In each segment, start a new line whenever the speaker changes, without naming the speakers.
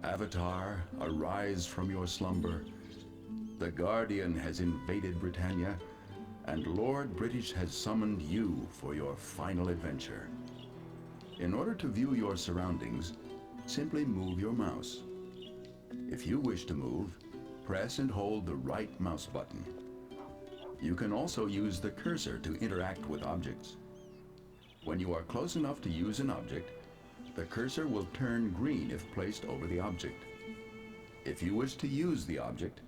Avatar, arise from your slumber. The Guardian has invaded Britannia, and Lord British has summoned you for your final adventure. In order to view your surroundings, simply move your mouse. If you wish to move, press and hold the right mouse button. You can also use the cursor to interact with objects. When you are close enough to use an object, the cursor will turn green if placed over the object. If you wish to use the object,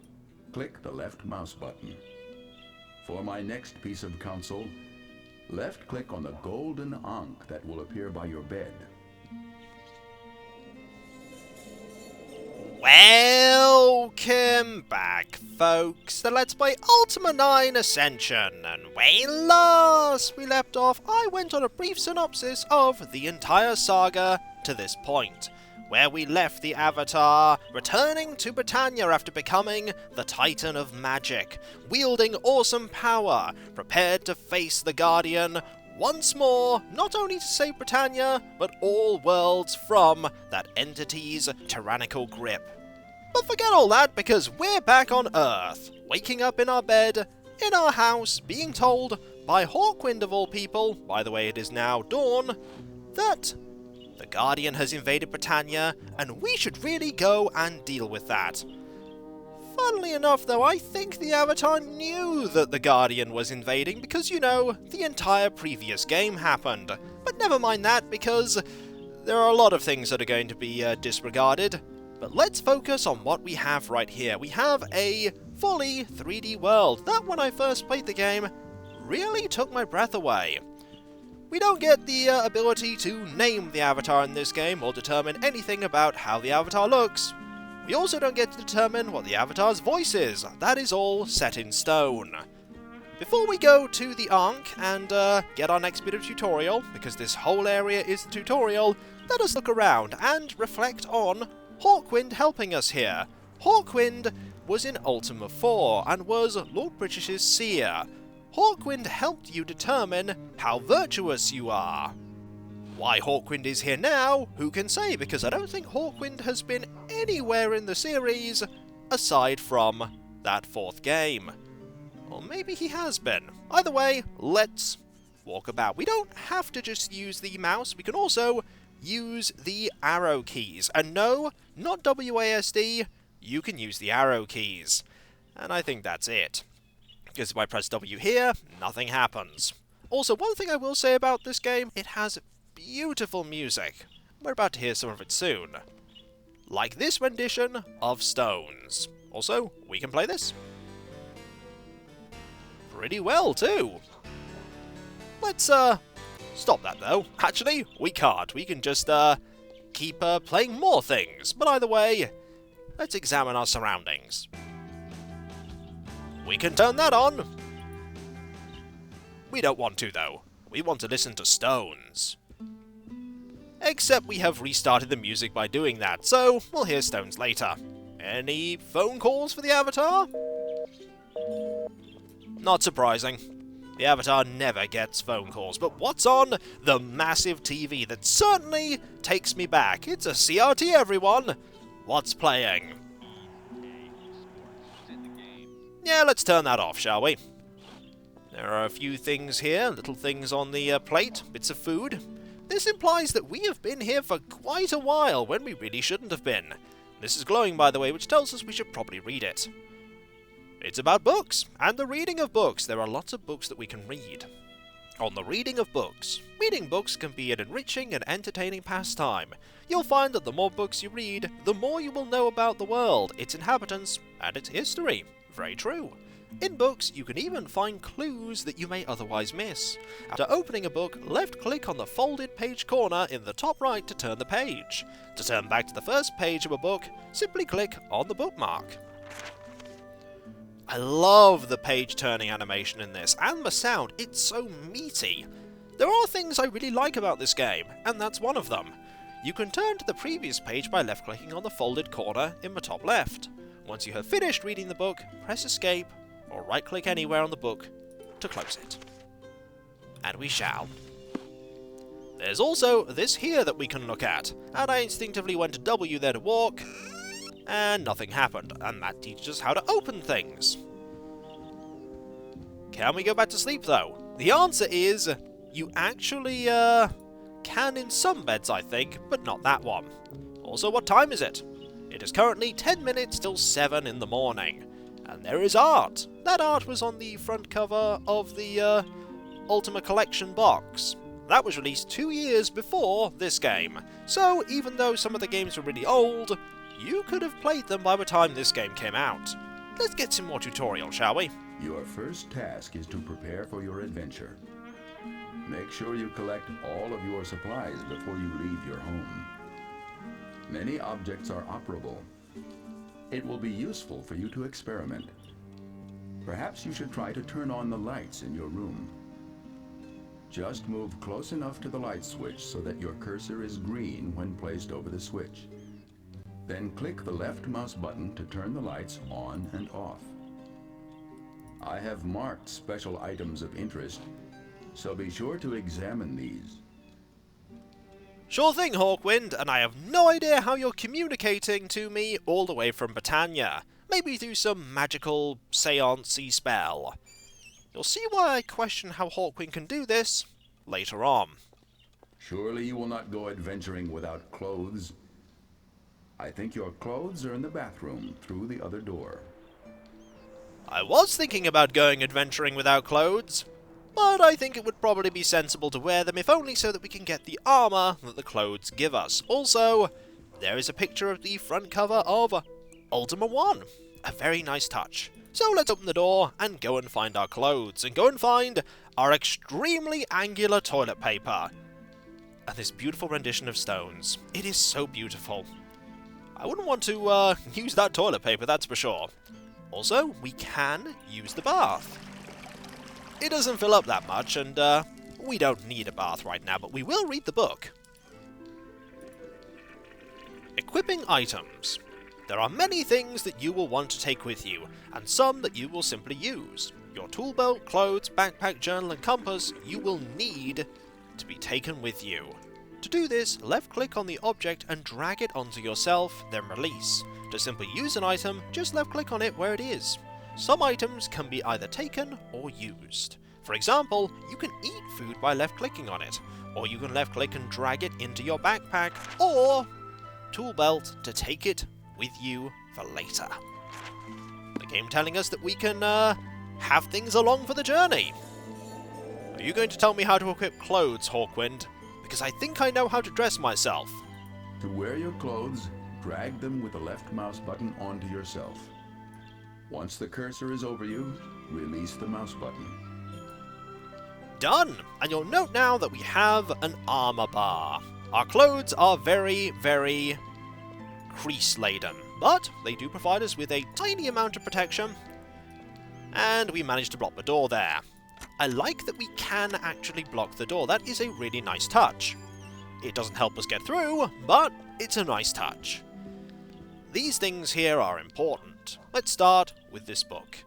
click the left mouse button. For my next piece of counsel, left-click on the golden ankh that will appear by your bed.
Welcome back, folks, to Let's Play Ultima IX Ascension, and when last we left off, I went on a brief synopsis of the entire saga to this point, where we left the Avatar returning to Britannia after becoming the Titan of Magic, wielding awesome power, prepared to face the Guardian once more, not only to save Britannia, but all worlds from that entity's tyrannical grip. But forget all that, because we're back on Earth, waking up in our bed, in our house, being told by Hawkwind of all people, by the way it is now dawn, that the Guardian has invaded Britannia, and we should really go and deal with that. Funnily enough, though, I think the Avatar knew that the Guardian was invading because, you know, the entire previous game happened. But never mind that, because there are a lot of things that are going to be disregarded. But let's focus on what we have right here. We have a fully 3D world. That, when I first played the game, really took my breath away. We don't get the ability to name the Avatar in this game or determine anything about how the Avatar looks. We also don't get to determine what the Avatar's voice is. That is all set in stone. Before we go to the Ankh and get our next bit of tutorial, because this whole area is the tutorial, let us look around and reflect on Hawkwind helping us here. Hawkwind was in Ultima IV and was Lord British's seer. Hawkwind helped you determine how virtuous you are. Why Hawkwind is here now, who can say, because I don't think Hawkwind has been anywhere in the series aside from that fourth game. Or maybe he has been. Either way, let's walk about. We don't have to just use the mouse, we can also use the arrow keys. And no, not WASD, you can use the arrow keys. And I think that's it. Because if I press W here, nothing happens. Also, one thing I will say about this game, it has beautiful music. We're about to hear some of it soon. Like this rendition of Stones. Also, we can play this pretty well, too. Let's, stop that, though. Actually, we can't. We can just, keep, playing more things. But either way, let's examine our surroundings. We can turn that on. We don't want to, though. We want to listen to Stones. Except we have restarted the music by doing that, so we'll hear Stones later. Any phone calls for the Avatar? Not surprising. The Avatar never gets phone calls, but what's on the massive TV that certainly takes me back? It's a CRT, everyone! What's playing? Yeah, let's turn that off, shall we? There are a few things here, little things on the plate, bits of food. This implies that we have been here for quite a while, when we really shouldn't have been. This is glowing, by the way, which tells us we should probably read it. It's about books, and the reading of books. There are lots of books that we can read. On the reading of books. Reading books can be an enriching and entertaining pastime. You'll find that the more books you read, the more you will know about the world, its inhabitants, and its history. Very true. In books, you can even find clues that you may otherwise miss. After opening a book, left-click on the folded page corner in the top right to turn the page. To turn back to the first page of a book, simply click on the bookmark. I love the page-turning animation in this, and the sound. It's so meaty. There are things I really like about this game, and that's one of them. You can turn to the previous page by left-clicking on the folded corner in the top left. Once you have finished reading the book, press Escape, or right-click anywhere on the book to close it. And we shall. There's also this here that we can look at, and I instinctively went to W there to walk, and nothing happened, and that teaches us how to open things. Can we go back to sleep though? The answer is, you actually, can in some beds I think, but not that one. Also, what time is it? It is currently 10 minutes till 7 in the morning. And there is art! That art was on the front cover of the, Ultima Collection box. That was released 2 years before this game. So, even though some of the games were really old, you could have played them by the time this game came out. Let's get some more tutorial, shall we?
Your first task is to prepare for your adventure. Make sure you collect all of your supplies before you leave your home. Many objects are operable. It will be useful for you to experiment. Perhaps you should try to turn on the lights in your room. Just move close enough to the light switch so that your cursor is green when placed over the switch. Then click the left mouse button to turn the lights on and off. I have marked special items of interest, so be sure to examine these.
Sure thing, Hawkwind, and I have no idea how you're communicating to me all the way from Britannia. Maybe through some magical seance-y spell. You'll see why I question how Hawkwind can do this later on.
Surely you will not go adventuring without clothes. I think your clothes are in the bathroom through the other door.
I was thinking about going adventuring without clothes, but I think it would probably be sensible to wear them if only so that we can get the armour that the clothes give us. Also, there is a picture of the front cover of Ultima I. A very nice touch. So let's open the door and go and find our clothes, and go and find our extremely angular toilet paper. And this beautiful rendition of stones. It is so beautiful. I wouldn't want to use that toilet paper, that's for sure. Also, we can use the bath. It doesn't fill up that much, and we don't need a bath right now, but we will read the book. Equipping items. There are many things that you will want to take with you, and some that you will simply use. Your tool belt, clothes, backpack, journal, and compass you will need to be taken with you. To do this, left-click on the object and drag it onto yourself, then release. To simply use an item, just left-click on it where it is. Some items can be either taken or used. For example, you can eat food by left-clicking on it, or you can left-click and drag it into your backpack, or tool belt to take it with you for later. The game telling us that we can have things along for the journey. Are you going to tell me how to equip clothes, Hawkwind? Because I think I know how to dress myself.
To wear your clothes, drag them with the left mouse button onto yourself. Once the cursor is over you, release the mouse button.
Done! And you'll note now that we have an armor bar. Our clothes are very, very crease-laden, but they do provide us with a tiny amount of protection, and we managed to block the door there. I like that we can actually block the door. That is a really nice touch. It doesn't help us get through, but it's a nice touch. These things here are important. Let's start with this book.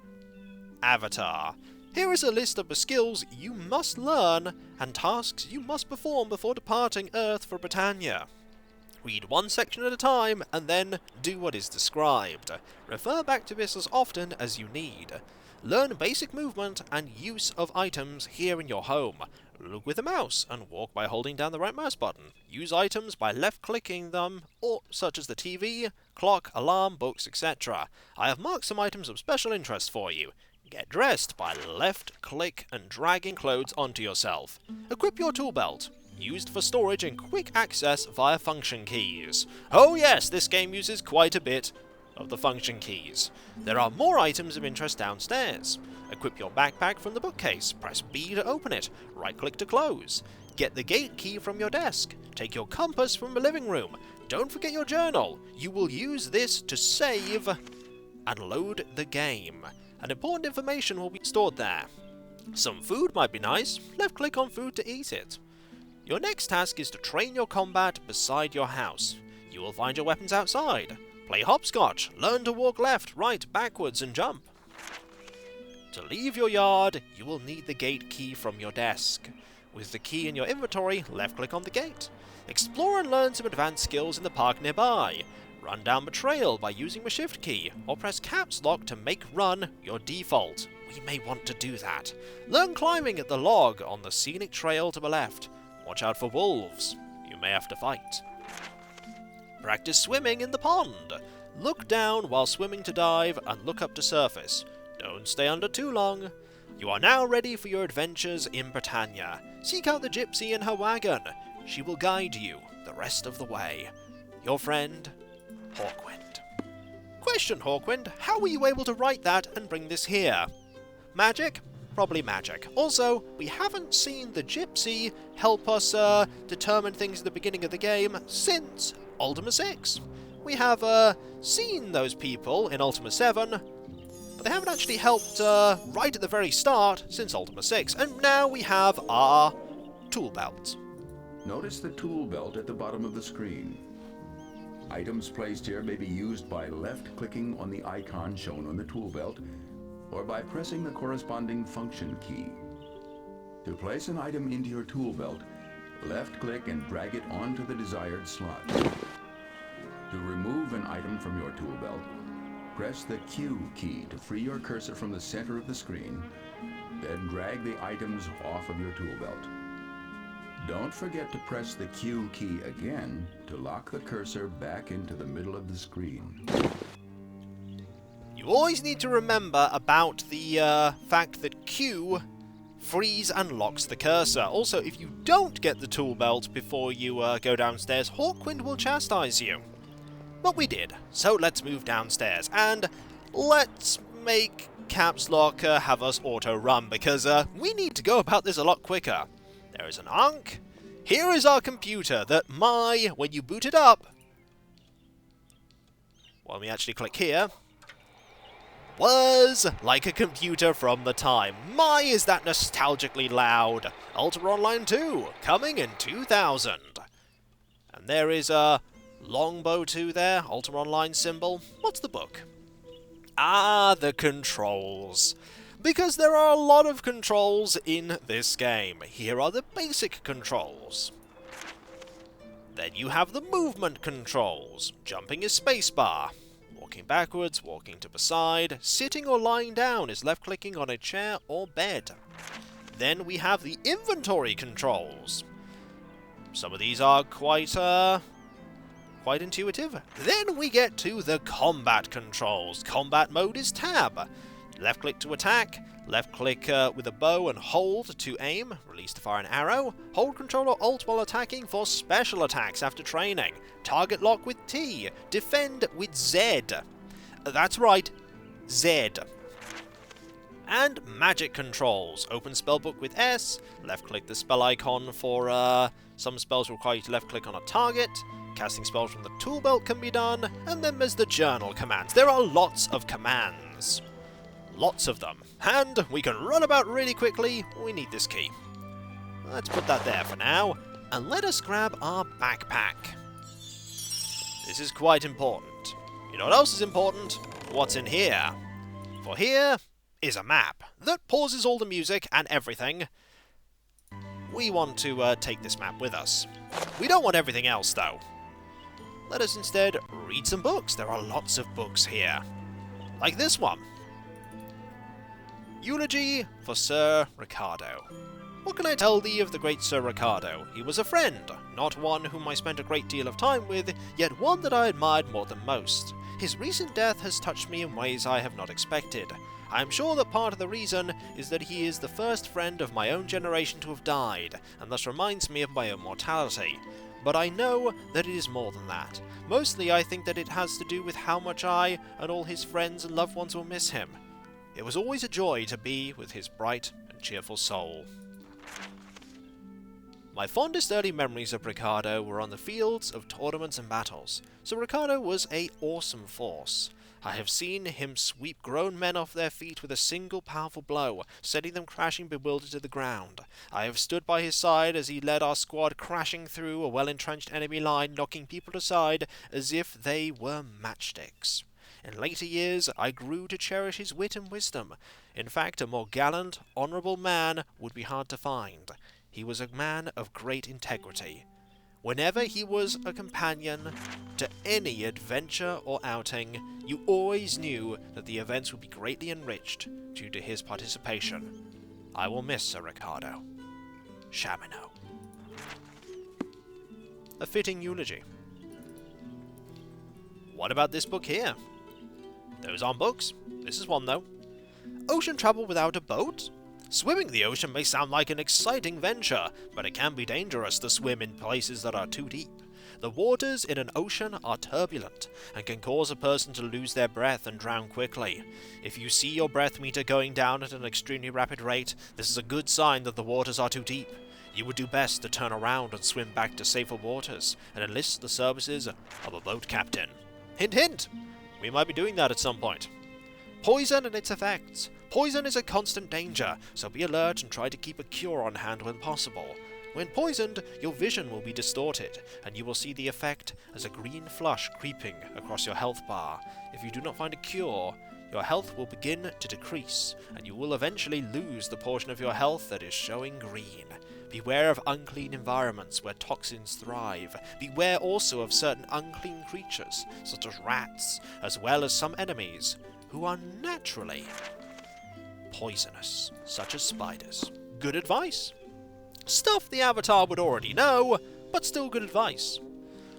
Avatar. Here is a list of the skills you must learn and tasks you must perform before departing Earth for Britannia. Read one section at a time and then do what is described. Refer back to this as often as you need. Learn basic movement and use of items here in your home. Look with the mouse and walk by holding down the right mouse button. Use items by left-clicking them, or such as the TV, clock, alarm, books, etc. I have marked some items of special interest for you. Get dressed by left-click and dragging clothes onto yourself. Equip your tool belt, used for storage and quick access via function keys. Oh yes, this game uses quite a bit of the function keys. There are more items of interest downstairs. Equip your backpack from the bookcase. Press B to open it. Right-click to close. Get the gate key from your desk. Take your compass from the living room. Don't forget your journal. You will use this to save and load the game. And important information will be stored there. Some food might be nice. Left-click on food to eat it. Your next task is to train your combat beside your house. You will find your weapons outside. Play hopscotch. Learn to walk left, right, backwards, and jump. To leave your yard, you will need the gate key from your desk. With the key in your inventory, left-click on the gate. Explore and learn some advanced skills in the park nearby. Run down the trail by using the shift key, or press caps lock to make run your default. We may want to do that. Learn climbing at the log on the scenic trail to the left. Watch out for wolves. You may have to fight. Practice swimming in the pond. Look down while swimming to dive and look up to surface. Don't stay under too long. You are now ready for your adventures in Britannia. Seek out the gypsy in her wagon. She will guide you the rest of the way. Your friend, Hawkwind. Question, Hawkwind, how were you able to write that and bring this here? Magic? Probably magic. Also, we haven't seen the gypsy help us determine things at the beginning of the game since Ultima VI. We have seen those people in Ultima VII, but they haven't actually helped right at the very start since Ultima VI. And now we have our tool belt.
Notice the tool belt at the bottom of the screen. Items placed here may be used by left-clicking on the icon shown on the tool belt, or by pressing the corresponding function key. To place an item into your tool belt, left-click and drag it onto the desired slot. To remove an item from your tool belt, press the Q key to free your cursor from the center of the screen, then drag the items off of your tool belt. Don't forget to press the Q key again to lock the cursor back into the middle of the screen.
You always need to remember about the fact that Q frees and locks the cursor. Also, if you don't get the tool belt before you go downstairs, Hawkwind will chastise you. But we did, so let's move downstairs, and let's make Caps Lock have us auto-run, because we need to go about this a lot quicker. There is an Ankh. Here is our computer that when you boot it up, when we actually click here, was like a computer from the time. My, is that nostalgically loud. Ultima Online 2, coming in 2000. And there is a Longbow 2 there, Ultima Online symbol. What's the book? Ah, the controls. Because there are a lot of controls in this game. Here are the basic controls. Then you have the movement controls. Jumping is spacebar. Walking backwards, walking to the side, sitting or lying down is left-clicking on a chair or bed. Then we have the inventory controls. Some of these are quite intuitive. Then we get to the combat controls. Combat mode is tab. Left-click to attack, left-click with a bow and hold to aim, release to fire an arrow, hold Control or Alt while attacking for special attacks after training, target lock with T, defend with Z. That's right, Z. And magic controls. Open spellbook with S, left-click the spell icon for some spells require you to left-click on a target, casting spells from the tool belt can be done, and then there's the journal commands. There are lots of commands. Lots of them. And we can run about really quickly. We need this key. Let's put that there for now. And let us grab our backpack. This is quite important. You know what else is important? What's in here? For here is a map that pauses all the music and everything. We want to take this map with us. We don't want everything else, though. Let us instead read some books. There are lots of books here. Like this one. Eulogy for Sir Ricardo. What can I tell thee of the great Sir Ricardo? He was a friend, not one whom I spent a great deal of time with, yet one that I admired more than most. His recent death has touched me in ways I have not expected. I am sure that part of the reason is that he is the first friend of my own generation to have died, and thus reminds me of my own mortality. But I know that it is more than that. Mostly I think that it has to do with how much I and all his friends and loved ones will miss him. It was always a joy to be with his bright and cheerful soul. My fondest early memories of Ricardo were on the fields of tournaments and battles. Sir Ricardo was an awesome force. I have seen him sweep grown men off their feet with a single powerful blow, sending them crashing bewildered to the ground. I have stood by his side as he led our squad crashing through a well-entrenched enemy line, knocking people aside as if they were matchsticks. In later years, I grew to cherish his wit and wisdom. In fact, a more gallant, honourable man would be hard to find. he was a man of great integrity. Whenever he was a companion to any adventure or outing, you always knew that the events would be greatly enriched due to his participation. I will miss Sir Ricardo. Chamino. A fitting eulogy. What about this book here? Those aren't books. This is one, though. Ocean travel without a boat? Swimming the ocean may sound like an exciting venture, but it can be dangerous to swim in places that are too deep. The waters in an ocean are turbulent, and can cause a person to lose their breath and drown quickly. If you see your breath meter going down at an extremely rapid rate, this is a good sign that the waters are too deep. You would do best to turn around and swim back to safer waters, and enlist the services of a boat captain. Hint hint! We might be doing that at some point. Poison and its effects. Poison is a constant danger, so be alert and try to keep a cure on hand when possible. When poisoned, your vision will be distorted, and you will see the effect as a green flush creeping across your health bar. If you do not find a cure, your health will begin to decrease, and you will eventually lose the portion of your health that is showing green. Beware of unclean environments where toxins thrive. Beware also of certain unclean creatures, such as rats, as well as some enemies, who are naturally poisonous, such as spiders. Good advice. Stuff the Avatar would already know, but still good advice.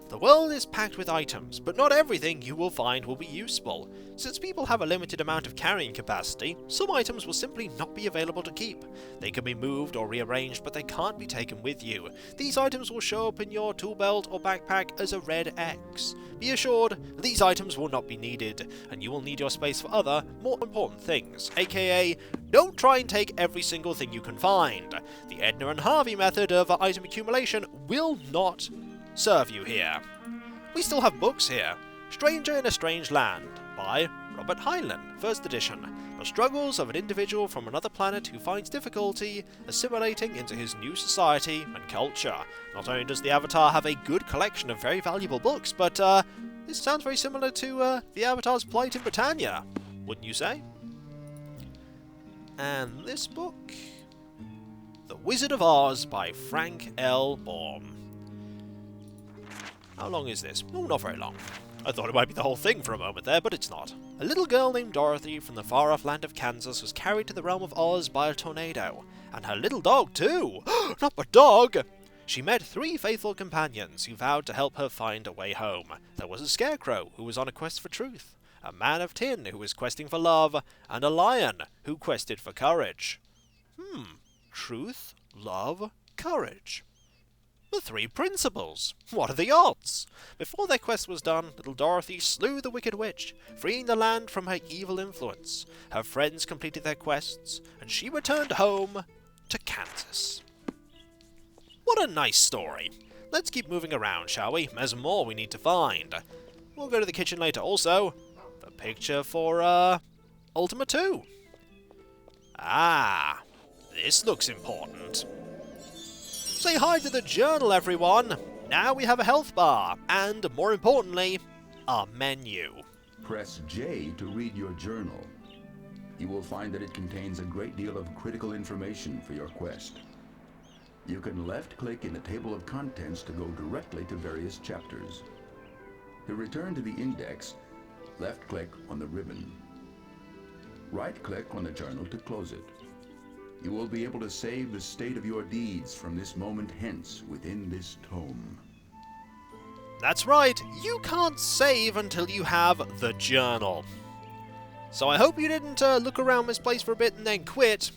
The world is packed with items, but not everything you will find will be useful. Since people have a limited amount of carrying capacity, some items will simply not be available to keep. They can be moved or rearranged, but they can't be taken with you. These items will show up in your tool belt or backpack as a red X. Be assured, these items will not be needed, and you will need your space for other, more important things, aka, don't try and take every single thing you can find. The Edna and Harvey method of item accumulation will not serve you here. We still have books here. Stranger in a Strange Land by Robert Heinlein, 1st edition. The struggles of an individual from another planet who finds difficulty assimilating into his new society and culture. Not only does the Avatar have a good collection of very valuable books, but this sounds very similar to the Avatar's plight in Britannia, wouldn't you say? And this book? The Wizard of Oz by Frank L. Baum. How long is this? Oh, not very long. I thought it might be the whole thing for a moment there, but it's not. A little girl named Dorothy from the far-off land of Kansas was carried to the realm of Oz by a tornado. And her little dog, too! Not a dog! She met 3 faithful companions who vowed to help her find a way home. There was a scarecrow who was on a quest for truth, a man of tin who was questing for love, and a lion who quested for courage. Truth, love, courage. The 3 principles. What are the odds? Before their quest was done, little Dorothy slew the wicked witch, freeing the land from her evil influence. Her friends completed their quests, and she returned home to Kansas. What a nice story. Let's keep moving around, shall we? There's more we need to find. We'll go to the kitchen later also. The picture for, Ultima II. Ah, this looks important. Say hi to the journal, everyone! Now we have a health bar, and, more importantly, a menu.
Press J to read your journal. You will find that it contains a great deal of critical information for your quest. You can left-click in the table of contents to go directly to various chapters. To return to the index, left-click on the ribbon. Right-click on the journal to close it. You will be able to save the state of your deeds from this moment hence within this tome.
That's right, you can't save until you have the journal. So I hope you didn't look around this place for a bit and then quit.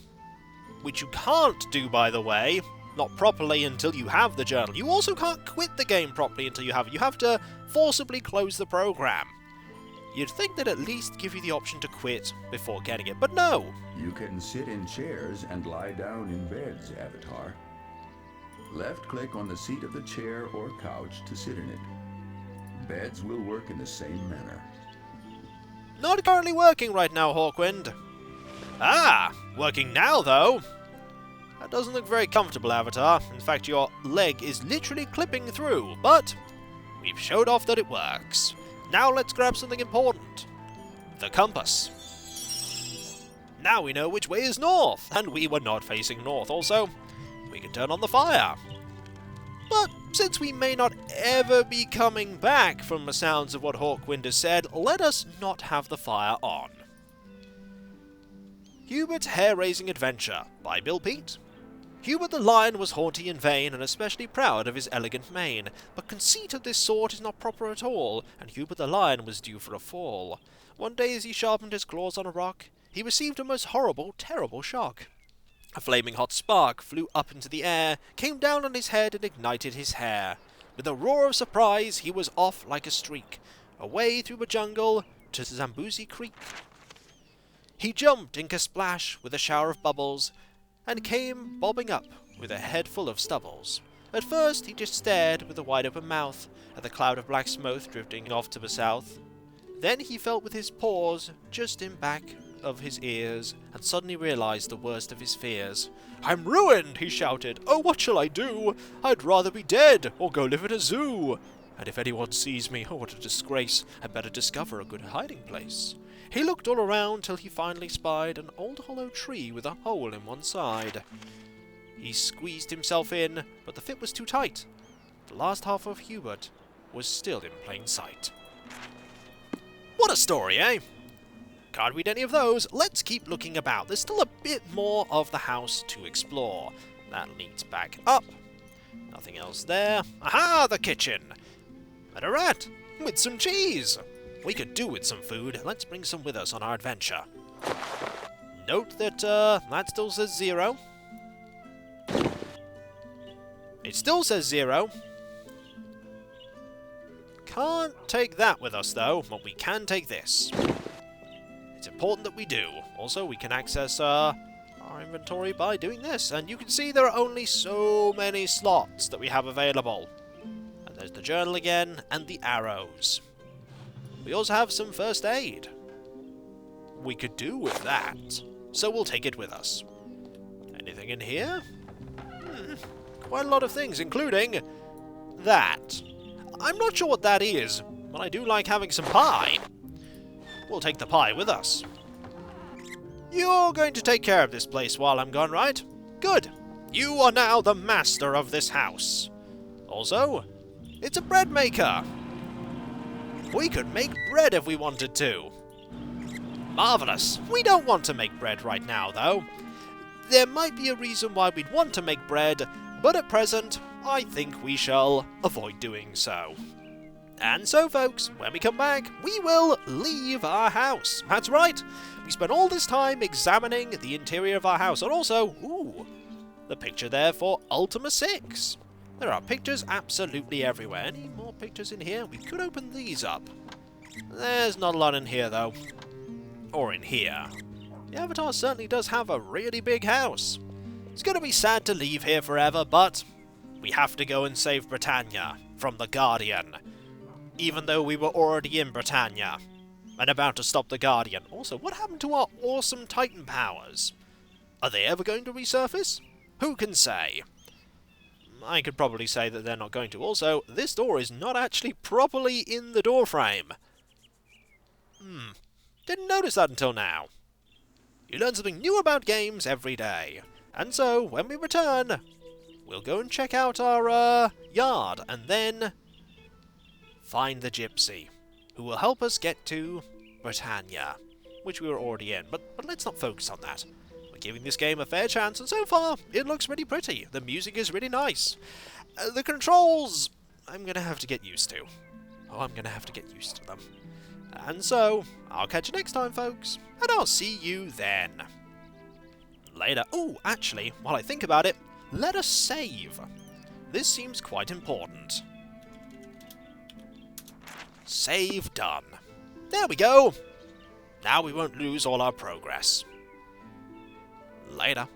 Which you can't do, by the way. Not properly until you have the journal. You also can't quit the game properly until you have it. You have to forcibly close the program. You'd think they'd at least give you the option to quit before getting it, but no.
You can sit in chairs and lie down in beds, Avatar. Left-click on the seat of the chair or couch to sit in it. Beds will work in the same manner.
Not currently working right now, Hawkwind. Ah, working now, though. That doesn't look very comfortable, Avatar. In fact, your leg is literally clipping through, but we've showed off that it works. Now let's grab something important. The compass. Now we know which way is north, and we were not facing north. Also, we can turn on the fire. But since we may not ever be coming back from the sounds of what Hawkwind has said, let us not have the fire on. Hubert's Hair-Raising Adventure by Bill Peet. Hubert the Lion was haughty and vain, and especially proud of his elegant mane, but conceit of this sort is not proper at all, and Hubert the Lion was due for a fall. One day as he sharpened his claws on a rock, he received a most horrible, terrible shock. A flaming hot spark flew up into the air, came down on his head and ignited his hair. With a roar of surprise, he was off like a streak, away through the jungle to Zambuzi Creek. He jumped in Kasplash with a shower of bubbles, and came bobbing up with a head full of stubbles. At first he just stared with a wide open mouth at the cloud of black smoke drifting off to the south. Then he felt with his paws just in back of his ears, and suddenly realized the worst of his fears. "I'm ruined!" he shouted. "Oh, what shall I do? I'd rather be dead, or go live in a zoo. And if anyone sees me, oh, what a disgrace! I'd better discover a good hiding place." He looked all around till he finally spied an old hollow tree with a hole in one side. He squeezed himself in, but the fit was too tight. The last half of Hubert was still in plain sight. What a story, eh? Can't read any of those. Let's keep looking about. There's still a bit more of the house to explore. That leads back up. Nothing else there. Aha, the kitchen! And a rat with some cheese. We could do with some food. Let's bring some with us on our adventure. Note that that still says 0. It still says 0. Can't take that with us though, but we can take this. It's important that we do. Also, we can access our inventory by doing this, and you can see there are only so many slots that we have available. And there's the journal again, and the arrows. We also have some first aid. We could do with that, so we'll take it with us. Anything in here? Quite a lot of things, including that. I'm not sure what that is, but I do like having some pie. We'll take the pie with us. You're going to take care of this place while I'm gone, right? Good. You are now the master of this house. Also, it's a bread maker. We could make bread if we wanted to. Marvellous. We don't want to make bread right now, though. There might be a reason why we'd want to make bread, but at present, I think we shall avoid doing so. And so, folks, when we come back, we will leave our house. That's right. We spent all this time examining the interior of our house, and also, ooh, the picture there for Ultima VI. There are pictures absolutely everywhere. Any more pictures in here? We could open these up. There's not a lot in here, though. Or in here. The Avatar certainly does have a really big house. It's going to be sad to leave here forever, but we have to go and save Britannia from the Guardian. Even though we were already in Britannia and about to stop the Guardian. Also, what happened to our awesome Titan powers? Are they ever going to resurface? Who can say? I could probably say that they're not going to. Also, this door is not actually properly in the door frame. Didn't notice that until now. You learn something new about games every day. And so, when we return, we'll go and check out our yard, and then find the gypsy, who will help us get to Britannia, which we were already in. But let's not focus on that. We're giving this game a fair chance, and so far, it looks really pretty. The music is really nice. The controls, I'm going to have to get used to. Oh, I'm going to have to get used to them. And so, I'll catch you next time, folks, and I'll see you then. Later. Oh, actually, while I think about it, let us save. This seems quite important. Save done. There we go. Now we won't lose all our progress. Later.